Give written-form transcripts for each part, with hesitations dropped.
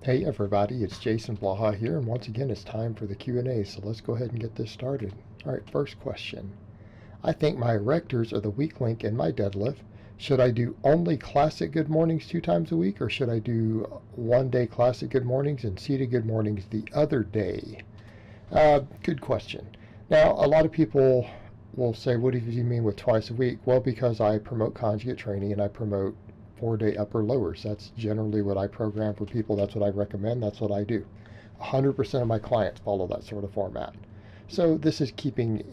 Hey everybody, it's Jason Blaha here, and once again it's time for the Q&A, so let's go ahead and get this started. Alright, first question. I think my erectors are the weak link in my deadlift. Should I do only classic good mornings 2 times a week, or should I do one day classic good mornings and seated good mornings the other day? Good question. Now, a lot of people will say, what do you mean with twice a week? Well, because I promote conjugate training and I promote 4-day upper lowers. That's generally what I program for people. That's what I recommend. That's what I do. 100% of my clients follow that sort of format. So this is keeping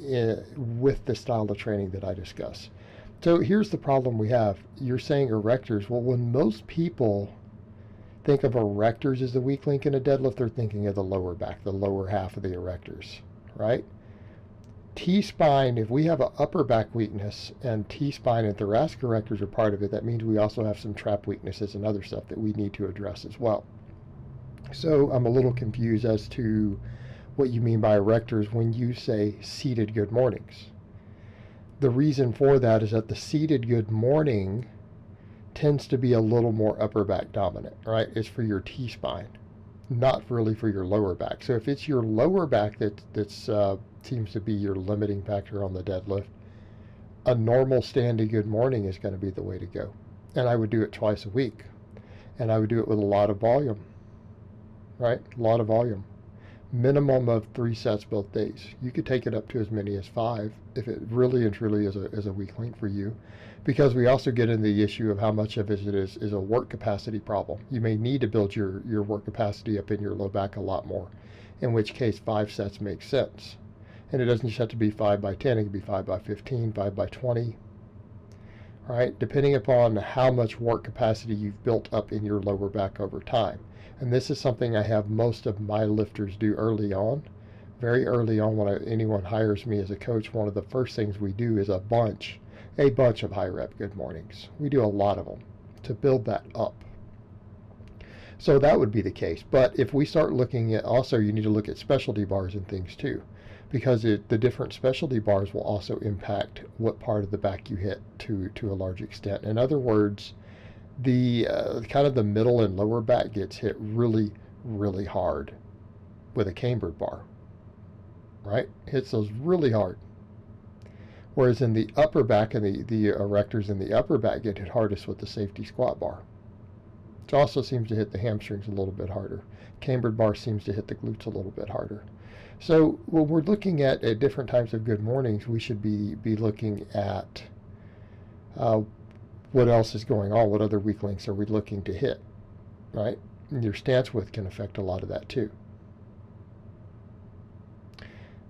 with the style of training that I discuss. So here's the problem we have. You're saying erectors. Well, when most people think of erectors as the weak link in a deadlift, they're thinking of the lower back, the lower half of the erectors, right? T-spine, if we have an upper back weakness and T-spine and thoracic erectors are part of it, that means we also have some trap weaknesses and other stuff that we need to address as well. So I'm a little confused as to what you mean by erectors when you say seated good mornings. The reason for that is that the seated good morning tends to be a little more upper back dominant, right? It's for your T-spine, not really for your lower back. So if it's your lower back that's seems to be your limiting factor on the deadlift, a normal standing good morning is going to be the way to go. And I would do it twice a week. And I would do it with a lot of volume, right? A lot of volume. Minimum of 3 sets both days. You could take it up to as many as 5 if it really and truly is a weak link for you, because we also get into the issue of how much of it is a work capacity problem. You may need to build your work capacity up in your low back a lot more, in which case 5 sets makes sense. And it doesn't just have to be 5 by 10, it can be 5 by 15, 5 by 20, right? Depending upon how much work capacity you've built up in your lower back over time. And this is something I have most of my lifters do early on. Very early on, when anyone hires me as a coach, one of the first things we do is a bunch of high rep good mornings. We do a lot of them to build that up. So that would be the case. But if we start looking at, also you need to look at specialty bars and things too, because the different specialty bars will also impact what part of the back you hit to a large extent. In other words, the kind of the middle and lower back gets hit really, really hard with a cambered bar, right? Hits those really hard. Whereas in the upper back and the erectors in the upper back get hit hardest with the safety squat bar. It also seems to hit the hamstrings a little bit harder. Cambered bar seems to hit the glutes a little bit harder. So when we're looking at different types of good mornings, we should be looking at what else is going on, what other weak links are we looking to hit, right? And your stance width can affect a lot of that too.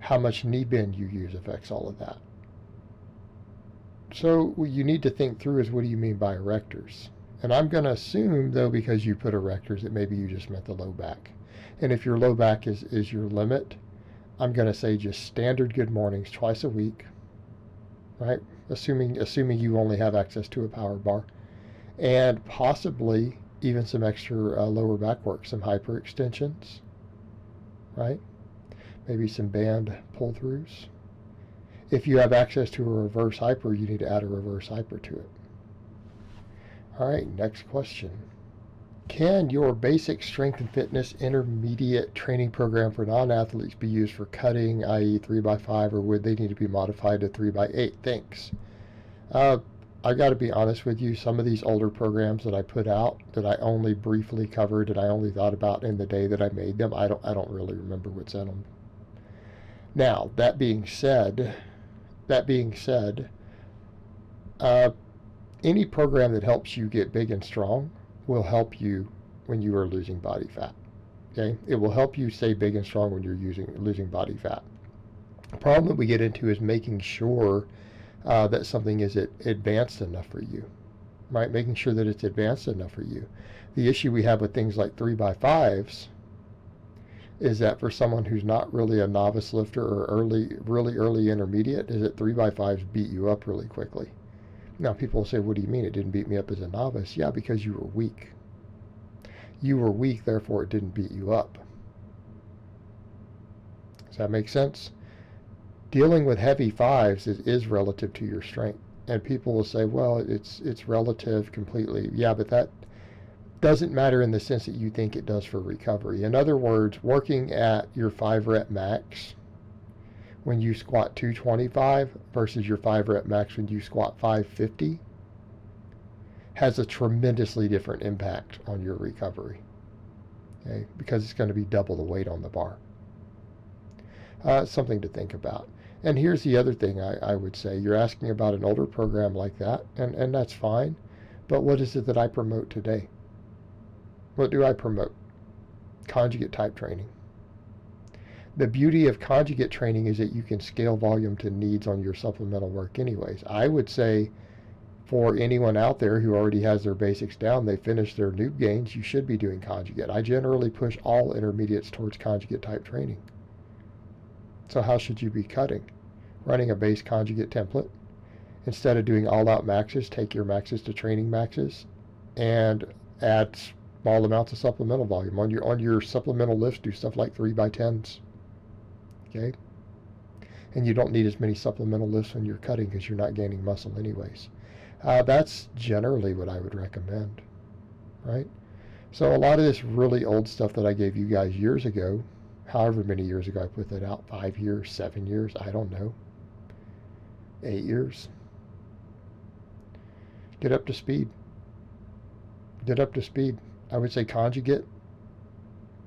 How much knee bend you use affects all of that. So what you need to think through is, what do you mean by erectors? And I'm going to assume, though, because you put erectors, that maybe you just meant the low back. And if your low back is your limit, I'm going to say just standard good mornings twice a week, right? Assuming you only have access to a power bar, and possibly even some extra lower back work, some hyperextensions, right? Maybe some band pull-throughs. If you have access to a reverse hyper, you need to add a reverse hyper to it. All right, next question. Can your basic strength and fitness intermediate training program for non-athletes be used for cutting, i.e. 3x5, or would they need to be modified to 3x8? Thanks. I got to be honest with you, some of these older programs that I put out that I only briefly covered and I only thought about in the day that I made them, I don't really remember what's in them. Now, that being said, any program that helps you get big and strong will help you when you are losing body fat. Okay, it will help you stay big and strong when you're losing body fat. The problem that we get into is making sure that something is advanced enough for you, right? Making sure that it's advanced enough for you. The issue we have with things like 3x5s is that for someone who's not really a novice lifter or really early intermediate, is that 3x5s beat you up really quickly. Now people will say, what do you mean it didn't beat me up as a novice? Yeah, because you were weak. You were weak, therefore it didn't beat you up. Does that make sense? Dealing with heavy fives is relative to your strength. And people will say, well, it's relative completely. Yeah, but doesn't matter in the sense that you think it does for recovery. In other words, working at your 5 rep max when you squat 225 versus your 5 rep max when you squat 550 has a tremendously different impact on your recovery. Okay, because it's going to be double the weight on the bar. Something to think about. And here's the other thing I would say. You're asking about an older program like that, and that's fine. But what is it that I promote today? What do I promote? Conjugate type training. The beauty of conjugate training is that you can scale volume to needs on your supplemental work anyways. I would say for anyone out there who already has their basics down, they finished their noob gains, you should be doing conjugate. I generally push all intermediates towards conjugate type training. So how should you be cutting? Running a base conjugate template. Instead of doing all out maxes, take your maxes to training maxes and add small amounts of supplemental volume. On your supplemental lifts, do stuff like 3x10s. Okay? And you don't need as many supplemental lifts when you're cutting because you're not gaining muscle anyways. That's generally what I would recommend, right? So a lot of this really old stuff that I gave you guys years ago, however many years ago I put that out, 5 years, 7 years, I don't know, 8 years. Get up to speed. Get up to speed. I would say conjugate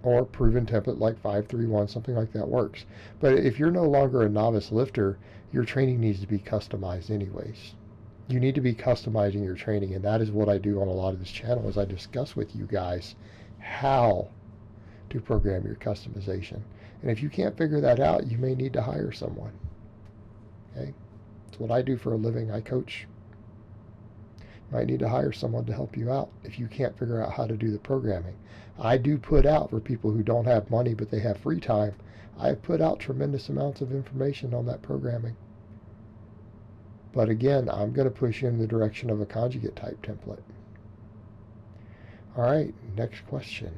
or proven template like 531, something like that works. But if you're no longer a novice lifter, your training needs to be customized anyways. You need to be customizing your training, and that is what I do on a lot of this channel, is I discuss with you guys how to program your customization. And if you can't figure that out, you may need to hire someone. Okay? It's what I do for a living. I coach. You might need to hire someone to help you out if you can't figure out how to do the programming. I do put out, for people who don't have money but they have free time, I put out tremendous amounts of information on that programming. But again, I'm going to push you in the direction of a conjugate type template. All right, next question.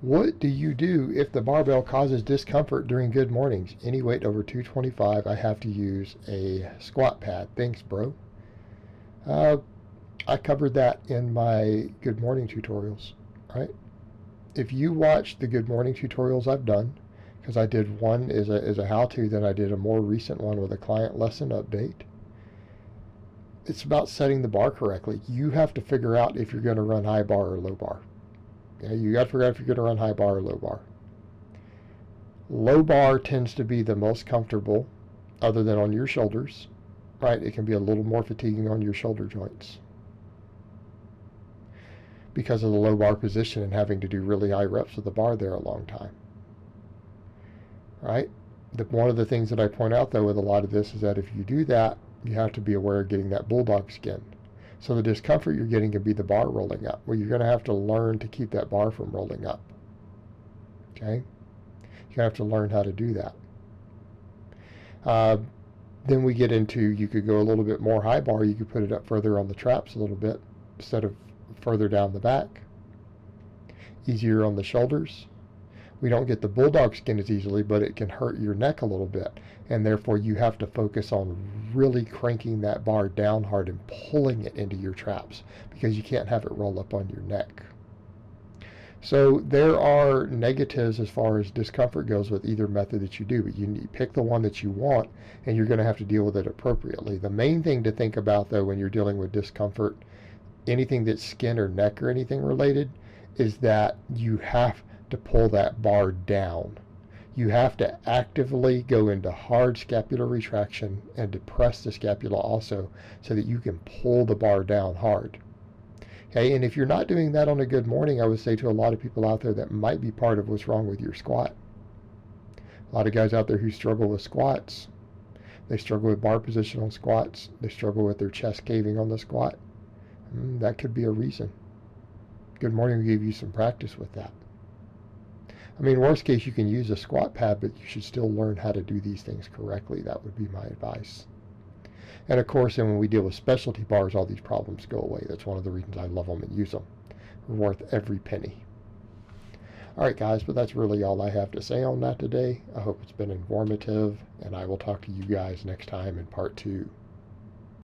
What do you do if the barbell causes discomfort during good mornings? Any weight over 225, I have to use a squat pad. Thanks, bro. I covered that in my good morning tutorials, right? If you watch the good morning tutorials I've done, because I did one as a how-to, then I did a more recent one with a client lesson update. It's about setting the bar correctly. You have to figure out if you're going to run high bar or low bar. Okay, you got to figure out if you're going to run high bar or low bar. Low bar tends to be the most comfortable, other than on your shoulders, right? It can be a little more fatiguing on your shoulder joints because of the low bar position and having to do really high reps with the bar there a long time, right? One of the things that I point out, though, with a lot of this is that if you do that, you have to be aware of getting that bulldog skin. So the discomfort you're getting can be the bar rolling up. Well, you're going to have to learn to keep that bar from rolling up. Okay? You're going to have to learn how to do that. Then we get into, you could go a little bit more high bar. You could put it up further on the traps a little bit instead of further down the back. Easier on the shoulders. We don't get the bulldog skin as easily, but it can hurt your neck a little bit. And therefore, you have to focus on really cranking that bar down hard and pulling it into your traps because you can't have it roll up on your neck. So there are negatives as far as discomfort goes with either method that you do, but you pick the one that you want, and you're going to have to deal with it appropriately. The main thing to think about, though, when you're dealing with discomfort, anything that's skin or neck or anything related, is that you have to pull that bar down. You have to actively go into hard scapular retraction and depress the scapula also so that you can pull the bar down hard. Okay, and if you're not doing that on a good morning, I would say to a lot of people out there that might be part of what's wrong with your squat. A lot of guys out there who struggle with squats. They struggle with bar position on squats. They struggle with their chest caving on the squat. That could be a reason. Good morning will give you some practice with that. I mean, worst case, you can use a squat pad, but you should still learn how to do these things correctly. That would be my advice. And of course, then when we deal with specialty bars, all these problems go away. That's one of the reasons I love them and use them. They're worth every penny. All right, guys, but that's really all I have to say on that today. I hope it's been informative, and I will talk to you guys next time in part 2.